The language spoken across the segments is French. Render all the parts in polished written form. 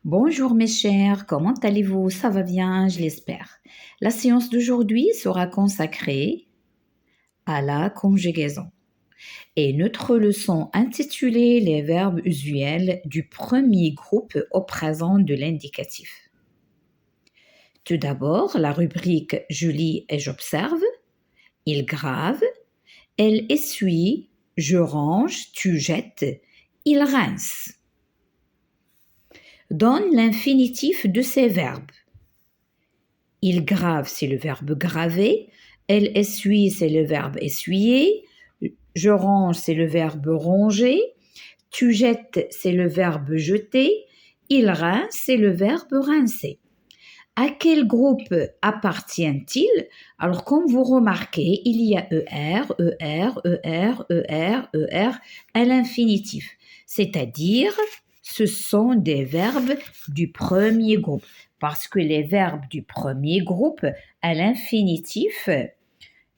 Bonjour mes chers, comment allez-vous? Ça va bien, je l'espère. La séance d'aujourd'hui sera consacrée à la conjugaison et notre leçon intitulée Les verbes usuels du premier groupe au présent de l'indicatif. Tout d'abord, la rubrique Je lis et j'observe, il grave, elle essuie, je range, tu jettes, il rince. Donne l'infinitif de ces verbes. Il grave, c'est le verbe graver. Elle essuie, c'est le verbe essuyer. Je range, c'est le verbe ronger. Tu jettes, c'est le verbe jeter. Il rince, c'est le verbe rincer. À quel groupe appartient-il? Alors, comme vous remarquez, il y a ER à l'infinitif. C'est-à-dire, ce sont des verbes du premier groupe. Parce que les verbes du premier groupe, à l'infinitif,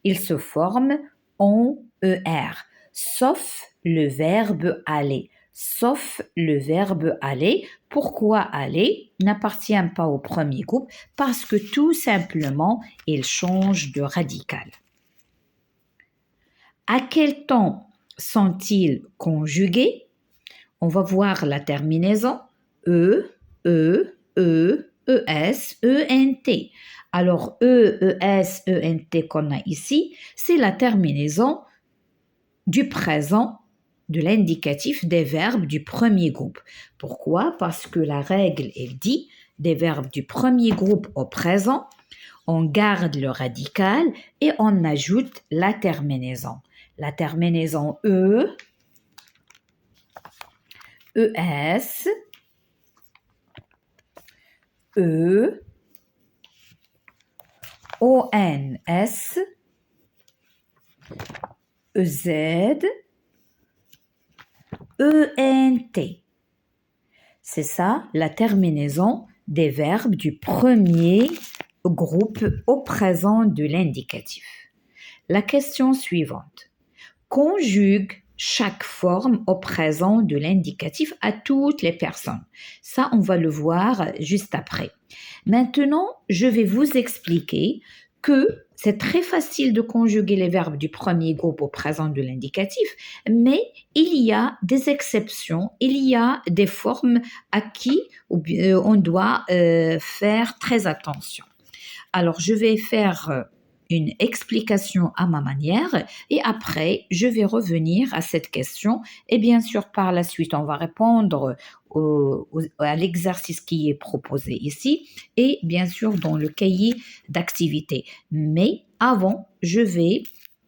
ils se forment en ER, sauf le verbe aller. Sauf le verbe aller. Pourquoi aller n'appartient pas au premier groupe? Parce que tout simplement, il change de radical. À quel temps sont-ils conjugués? On va voir la terminaison E, ES, ENT. Alors, ES, ENT qu'on a ici, c'est la terminaison du présent de l'indicatif des verbes du premier groupe. Pourquoi? Parce que la règle, elle dit des verbes du premier groupe au présent, on garde le radical et on ajoute la terminaison. La terminaison ES, ONS, EZ, ENT. C'est ça la terminaison des verbes du premier groupe au présent de l'indicatif. La question suivante. Conjugue chaque forme au présent de l'indicatif à toutes les personnes. Ça, on va le voir juste après. Maintenant, je vais vous expliquer que c'est très facile de conjuguer les verbes du premier groupe au présent de l'indicatif, mais il y a des exceptions, il y a des formes à qui on doit faire très attention. Alors, je vais faire une explication à ma manière et après, je vais revenir à cette question et bien sûr, par la suite, on va répondre à l'exercice qui est proposé ici et bien sûr dans le cahier d'activité. Mais avant, je vais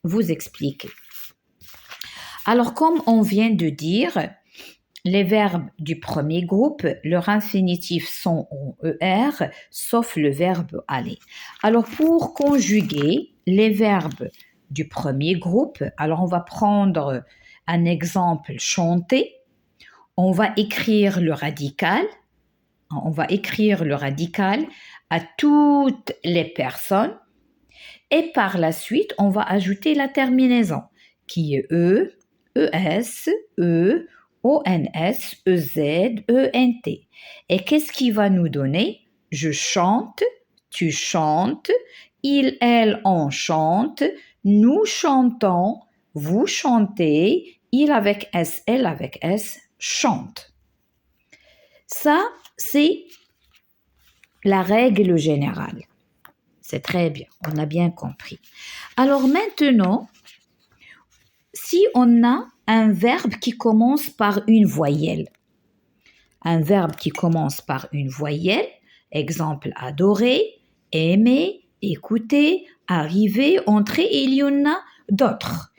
vous expliquer. Alors, comme on vient de dire, les verbes du premier groupe, leur infinitif sont en ER, sauf le verbe aller. Alors, pour conjuguer les verbes du premier groupe, alors on va prendre un exemple chanter. On va écrire le radical. On va écrire le radical à toutes les personnes. Et par la suite, on va ajouter la terminaison qui est ES, ONS, EZ, ENT. Et qu'est-ce qui va nous donner? Je chante, tu chantes, il, elle, on chante, nous chantons, vous chantez, il avec S, elle avec S, chante. Ça, c'est la règle générale. C'est très bien, on a bien compris. Alors maintenant, si on a un verbe qui commence par une voyelle. Un verbe qui commence par une voyelle, exemple adorer, aimer, écouter, arriver, entrer, et il y en a d'autres.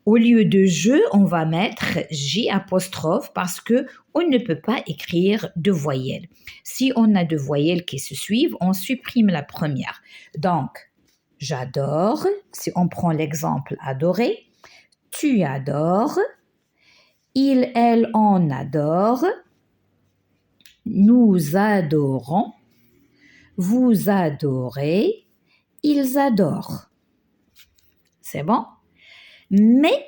Au lieu de je, on va mettre J apostrophe parce que on ne peut pas écrire de voyelles. Si on a deux voyelles qui se suivent, on supprime la première. Donc, j'adore, si on prend l'exemple adorer, tu adores, il, elle, on adore, nous adorons, vous adorez, ils adorent. C'est bon? Mais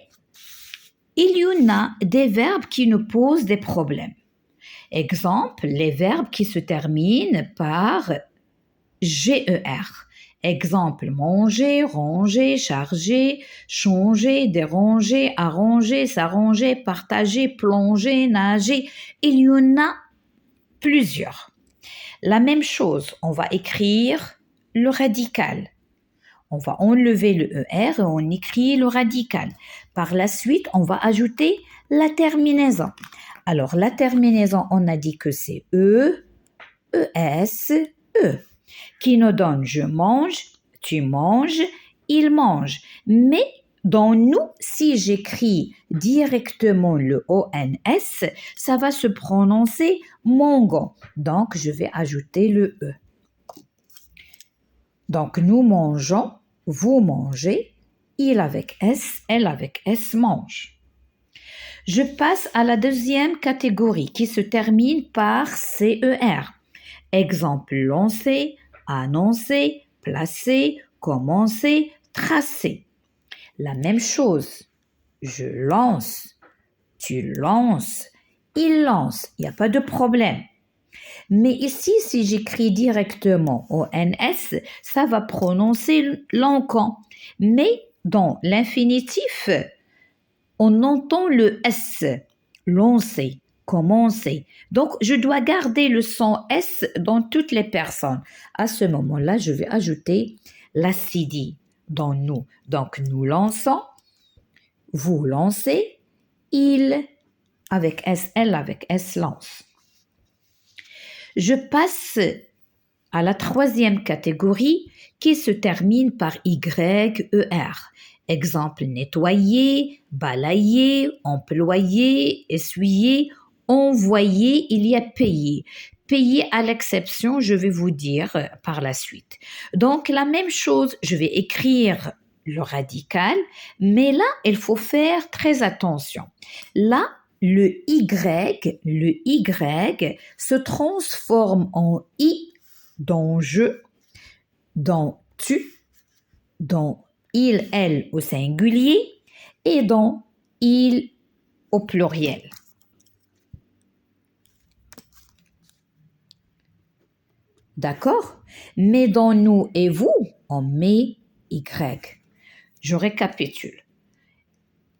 il y en a des verbes qui nous posent des problèmes. Exemple, les verbes qui se terminent par GER. Exemple, manger, ranger, charger, changer, déranger, arranger, s'arranger, partager, plonger, nager. Il y en a plusieurs. La même chose, on va écrire le radical. On va enlever le ER et on écrit le radical. Par la suite, on va ajouter la terminaison. Alors, la terminaison, on a dit que c'est E, ES, E, qui nous donne je mange, tu manges, il mange. Mais dans nous, si j'écris directement le ONS, ça va se prononcer mangon. Donc, je vais ajouter le E. Donc, nous mangeons, vous mangez, il avec S, elle avec S mange. Je passe à la deuxième catégorie qui se termine par CER. Exemple, lancer, annoncer, placer, commencer, tracer. La même chose. Je lance, tu lances, il lance. Il n'y a pas de problème. Mais ici, si j'écris directement ONS, ça va prononcer l'encan. Mais dans l'infinitif, on entend le S, lancer, commencer. Donc, je dois garder le son S dans toutes les personnes. À ce moment-là, je vais ajouter l'acidi dans nous. Donc, nous lançons, vous lancez, il avec S, elle avec S lance. Je passe à la troisième catégorie qui se termine par YER. Exemple, nettoyer, balayer, employer, essuyer, envoyer, il y a payer. Payer à l'exception, je vais vous dire par la suite. Donc, la même chose, je vais écrire le radical, mais là, il faut faire très attention. Là, le Y se transforme en I dans je, dans tu, dans il, elle au singulier et dans il au pluriel. D'accord? Mais dans nous et vous, on met Y. Je récapitule.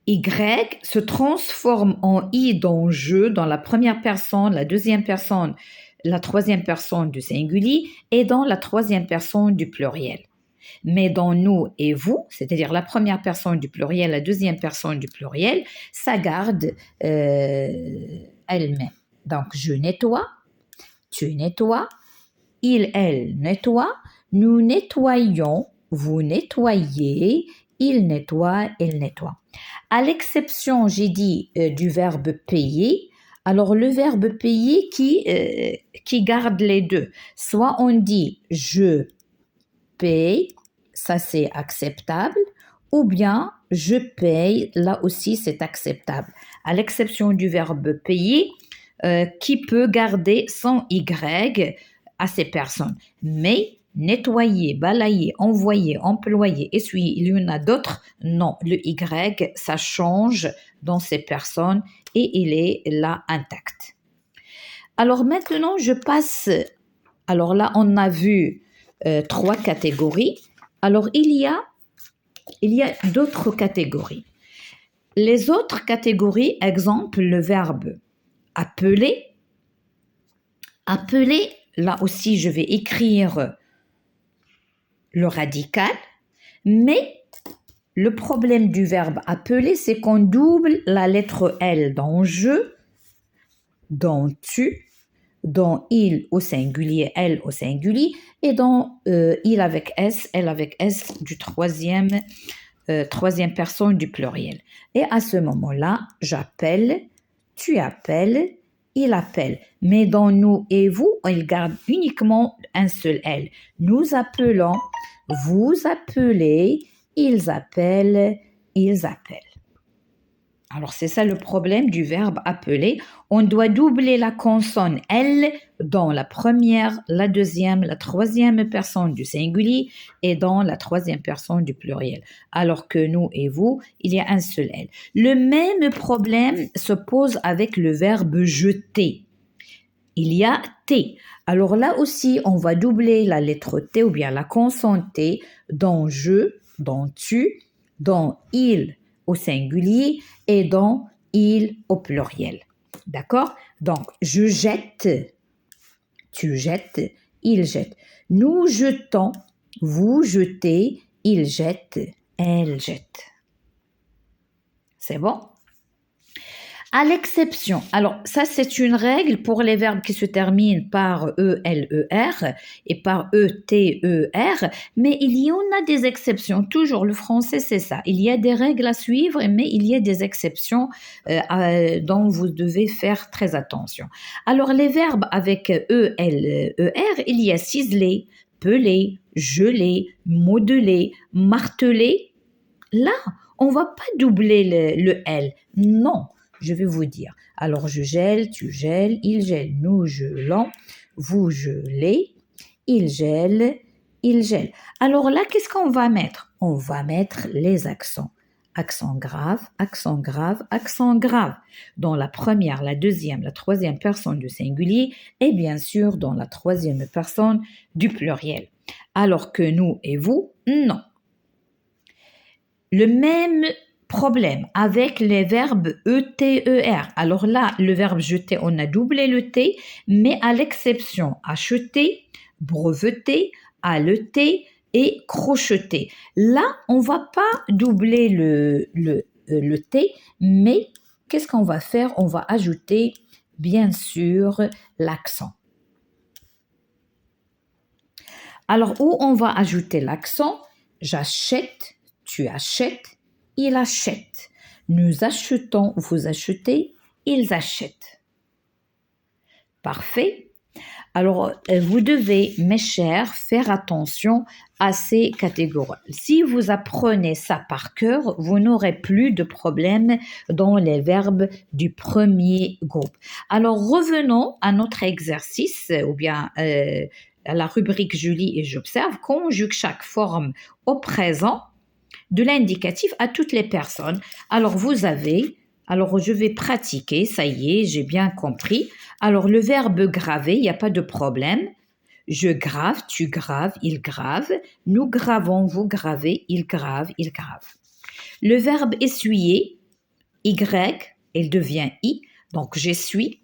Y se transforme en I dans je, dans la première personne, la deuxième personne, la troisième personne du singulier et dans la troisième personne du pluriel. Mais dans nous et vous, c'est-à-dire la première personne du pluriel, la deuxième personne du pluriel, ça garde elle-même. Donc, je nettoie, tu nettoies, il, elle nettoie, nous nettoyons, vous nettoyez, il nettoie, elle nettoie. À l'exception, j'ai dit, du verbe payer, alors le verbe payer qui garde les deux. Soit on dit je paye, ça c'est acceptable, ou bien je paye, là aussi c'est acceptable. À l'exception du verbe payer, qui peut garder son Y à ces personnes. Mais nettoyer, balayer, envoyer, employer, essuyer, il y en a d'autres, non, le Y, ça change dans ces personnes et il est là intact. Alors maintenant, je passe, alors là, on a vu 3 catégories. Alors, il y a d'autres catégories. Les autres catégories, exemple, le verbe appeler. Appeler, là aussi, je vais écrire le radical, mais le problème du verbe appeler, c'est qu'on double la lettre L dans je, dans tu, dans il au singulier, elle au singulier, et dans il avec S, elle avec S du troisième personne du pluriel. Et à ce moment-là, j'appelle, tu appelles, il appelle. Mais dans nous et vous, il garde uniquement un seul L. Nous appelons, vous appelez, ils appellent, ils appellent. Alors, c'est ça le problème du verbe appeler. On doit doubler la consonne L dans la première, la deuxième, la troisième personne du singulier et dans la troisième personne du pluriel. Alors que nous et vous, il y a un seul L. Le même problème se pose avec le verbe jeter. il y a T. Alors là aussi, on va doubler la lettre T ou bien la consonne T dans je, dans tu, dans il au singulier et dans il au pluriel. D'accord? Donc, je jette, tu jettes, il jette. Nous jetons, vous jetez, il jette, elle jette. C'est bon? À l'exception, alors ça c'est une règle pour les verbes qui se terminent par E-L-E-R et par E-T-E-R, mais il y en a des exceptions. Toujours, le français c'est ça. Il y a des règles à suivre, mais il y a des exceptions dont vous devez faire très attention. Alors les verbes avec E-L-E-R, il y a ciseler, peler, geler, modeler, marteler. Là, on ne va pas doubler le L, non. Je vais vous dire. Alors, je gèle, tu gèles, il gèle, nous gelons, vous gelez, il gèle, il gèle. Alors là, qu'est-ce qu'on va mettre? On va mettre les accents. Accent grave, accent grave, accent grave. Dans la première, la deuxième, la troisième personne du singulier et bien sûr dans la troisième personne du pluriel. Alors que nous et vous, non. Le même problème avec les verbes E-T-E-R. Alors là, le verbe jeter, on a doublé le T, mais à l'exception acheter, breveter, haleter et crocheter. Là, on ne va pas doubler le T, mais qu'est-ce qu'on va faire? On va ajouter, bien sûr, l'accent. Alors, où on va ajouter l'accent? J'achète, tu achètes, il achète. Nous achetons, vous achetez, ils achètent. Parfait. Alors, vous devez, mes chers, faire attention à ces catégories. Si vous apprenez ça par cœur, vous n'aurez plus de problème dans les verbes du premier groupe. Alors, revenons à notre exercice, ou bien à la rubrique je lis et j'observe. Conjugue chaque forme au présent de l'indicatif à toutes les personnes. Alors, je vais pratiquer, ça y est, j'ai bien compris. Alors, le verbe graver, il n'y a pas de problème. Je grave, tu graves, il grave. Nous gravons, vous gravez, il grave, il grave. Le verbe essuyer, Y, il devient I. Donc, j'essuie,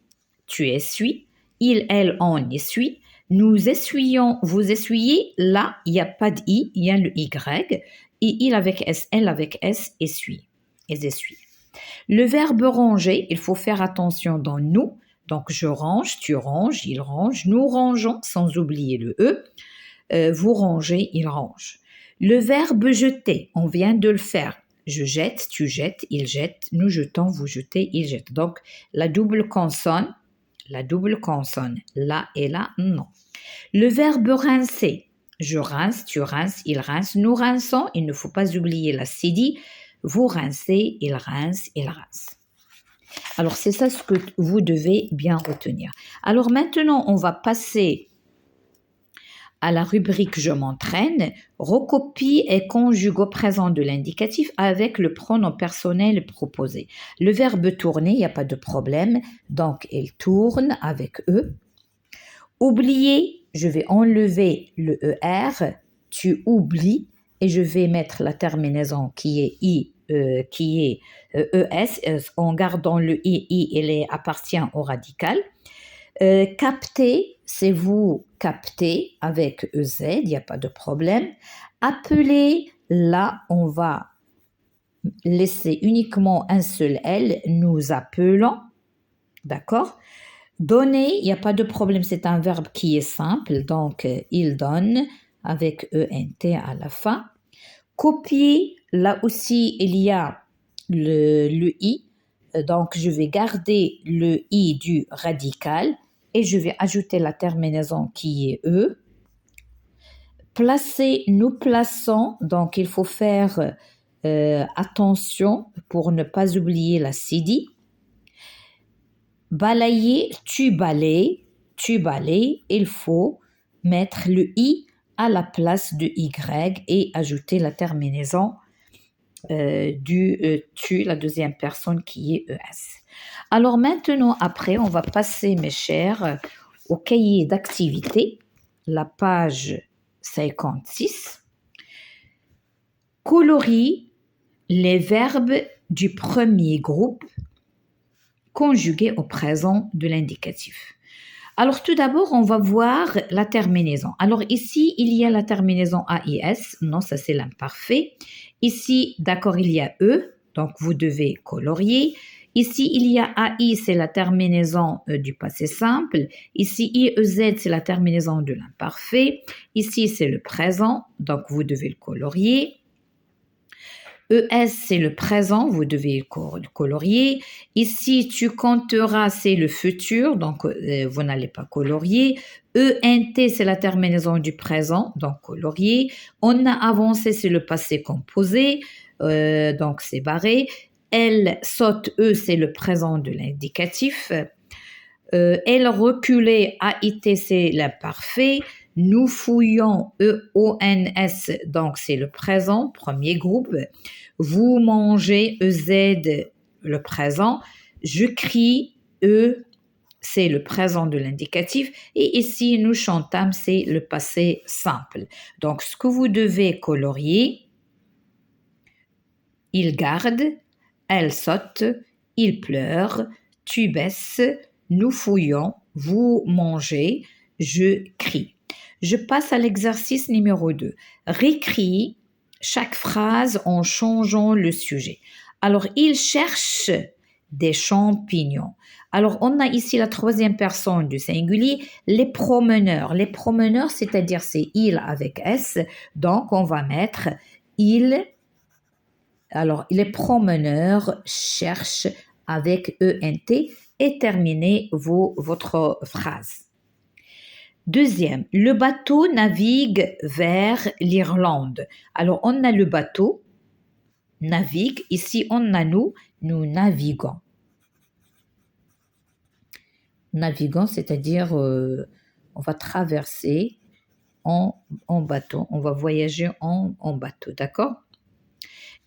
tu essuies, il, elle, on essuie. Nous essuyons, vous essuyez. Là, il n'y a pas de I, il y a le Y. Et il avec S, elle avec S, essuie. Ils essuient. Le verbe ranger, il faut faire attention dans nous. Donc, je range, tu ranges, il range. Nous rangeons, sans oublier le E. Vous rangez, il range. Le verbe jeter, on vient de le faire. Je jette, tu jettes, il jette. Nous jetons, vous jetez, il jette. Donc, la double consonne, là et là, non. Le verbe rincer, je rince, tu rinces, il rince, nous rinçons, il ne faut pas oublier la cédille. Vous rincez, il rince, il rince. Alors, c'est ça ce que vous devez bien retenir. Alors, maintenant, on va passer à la rubrique « Je m'entraîne ». Recopie et conjugue au présent de l'indicatif avec le pronom personnel proposé. Le verbe tourner, il n'y a pas de problème. Donc, il tourne avec E. Oublier, je vais enlever le ER, tu oublies, et je vais mettre la terminaison qui est I, qui est ES, en gardant le I, il appartient au radical. Capter, c'est vous captez avec EZ, il n'y a pas de problème. Appeler, là, on va laisser uniquement un seul L, nous appelons, d'accord? Donner, il n'y a pas de problème, c'est un verbe qui est simple, donc il donne avec ENT à la fin. Copier, là aussi il y a le I, donc je vais garder le I du radical et je vais ajouter la terminaison qui est E. Placer, nous plaçons, donc il faut faire attention pour ne pas oublier la cédille. Balayer, tu balayes, il faut mettre le I à la place de Y et ajouter la terminaison du tu, la deuxième personne qui est ES. Alors maintenant, après, on va passer, mes chers, au cahier d'activité, la page 56. Colorie les verbes du premier groupe conjugués au présent de l'indicatif. Alors tout d'abord, on va voir la terminaison. Alors ici, il y a la terminaison AIS. Non, ça c'est l'imparfait. Ici, d'accord, il y a E. Donc vous devez colorier. Ici, il y a AI, c'est la terminaison du passé simple. Ici, IEZ, c'est la terminaison de l'imparfait. Ici, c'est le présent. Donc vous devez le colorier. ES, c'est le présent, vous devez le colorier. Ici, tu compteras, c'est le futur, donc vous n'allez pas colorier. ENT, c'est la terminaison du présent, donc colorier. On a avancé, c'est le passé composé, donc c'est barré. Elle saute, E, c'est le présent de l'indicatif. Elle reculait, AIT, c'est l'imparfait. Nous fouillons, EONS, donc c'est le présent, premier groupe. Vous mangez, EZ, le présent. Je crie, E, c'est le présent de l'indicatif. Et ici, nous chantons, c'est le passé simple. Donc, ce que vous devez colorier, il garde, elle saute, il pleure, tu baisses, nous fouillons, vous mangez, je crie. Je passe à l'exercice numéro 2. Récris chaque phrase en changeant le sujet. Alors, il cherche des champignons. Alors, on a ici la troisième personne du singulier, les promeneurs. Les promeneurs, c'est-à-dire c'est il avec S. Donc, on va mettre il. Alors, les promeneurs cherchent avec ENT et terminez votre phrase. Deuxième, le bateau navigue vers l'Irlande. Alors, on a le bateau, navigue. Ici, on a nous naviguons. Naviguons, c'est-à-dire on va traverser en bateau. On va voyager en bateau, d'accord?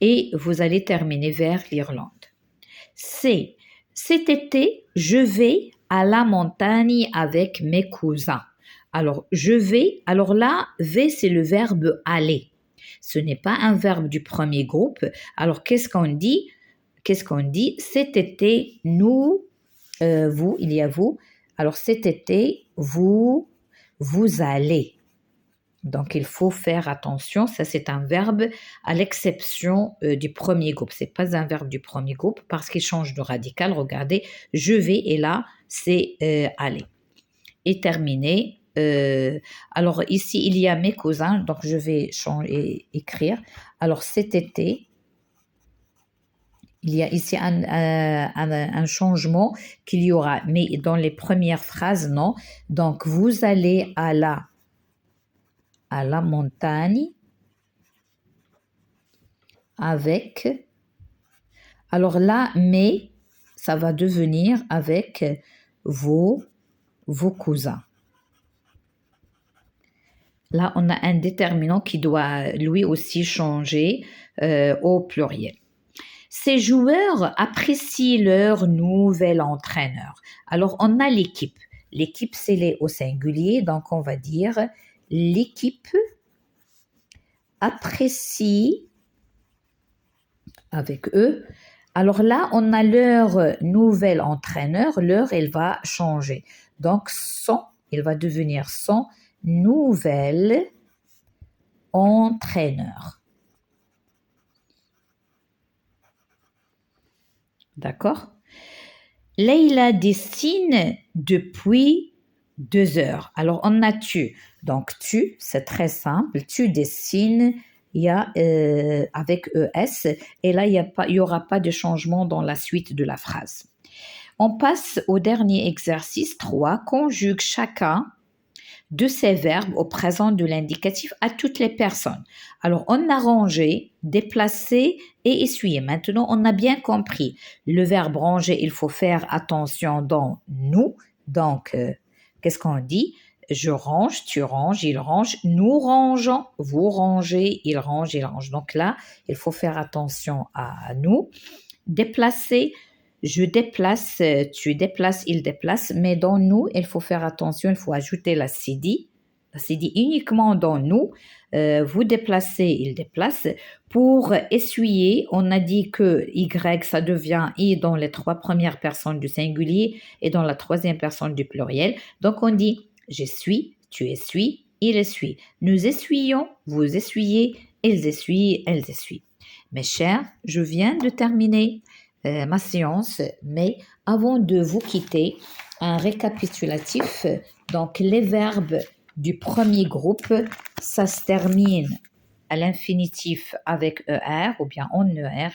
Et vous allez terminer vers l'Irlande. C. Cet été, je vais à la montagne avec mes cousins. Alors, je vais, alors là, V, c'est le verbe aller. Ce n'est pas un verbe du premier groupe. Alors, qu'est-ce qu'on dit? Cet été, nous, vous, il y a vous. Alors, cet été, vous allez. Donc, il faut faire attention. Ça, c'est un verbe à l'exception du premier groupe. Ce n'est pas un verbe du premier groupe parce qu'il change de radical. Regardez, je vais et là, c'est aller. Et terminé. Alors, ici, il y a mes cousins. Donc, je vais écrire. Alors, cet été, il y a ici un changement qu'il y aura. Mais dans les premières phrases, non. Donc, vous allez à la montagne avec, alors là, mais ça va devenir avec vos cousins. Là, on a un déterminant qui doit lui aussi changer au pluriel. Ces joueurs apprécient leur nouvel entraîneur. Alors, on a l'équipe. L'équipe, c'est au singulier, donc on va dire l'équipe apprécie avec eux. Alors là, on a leur nouvel entraîneur. Leur, elle va changer. Donc, il va devenir son nouvel entraîneur. D'accord? Leïla dessine depuis 2 heures. Alors, on a tu. Donc, tu, c'est très simple. Tu dessines, il y a avec ES. Et là, il n'y aura pas de changement dans la suite de la phrase. On passe au dernier exercice 3. Conjugue chacun de ces verbes au présent de l'indicatif à toutes les personnes. Alors, on a rangé, déplacé et essuyé. Maintenant, on a bien compris. Le verbe ranger, il faut faire attention dans nous. Donc, qu'est-ce qu'on dit? je range, tu ranges, il range, nous rangeons, vous rangez, il range, il range. Donc là, il faut faire attention à nous. Déplacer, je déplace, tu déplaces, il déplace, mais dans nous, il faut faire attention, il faut ajouter la sidi. La sidi uniquement dans nous. Vous déplacez, il déplace. Pour essuyer, on a dit que Y, ça devient I dans les 3 premières personnes du singulier et dans la 3e personne du pluriel. Donc on dit j'essuie, tu essuies, il essuie. Nous essuyons, vous essuyez, ils essuient, elles essuient. Mes chers, je viens de terminer ma séance, mais avant de vous quitter, un récapitulatif. Donc les verbes du premier groupe, ça se termine à l'infinitif avec ER ou bien en ER,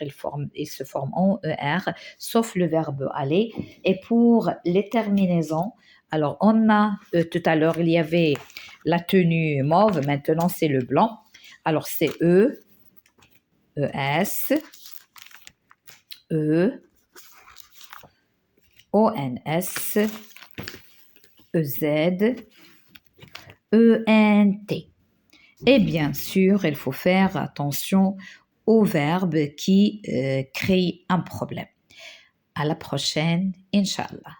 il se forme en ER, sauf le verbe aller. Et pour les terminaisons, alors on a tout à l'heure, il y avait la tenue mauve, maintenant c'est le blanc. Alors c'est E, ES, E, ONS, EZ, ENT. Et bien sûr, il faut faire attention aux verbes qui créent un problème. À la prochaine, Inch'Allah.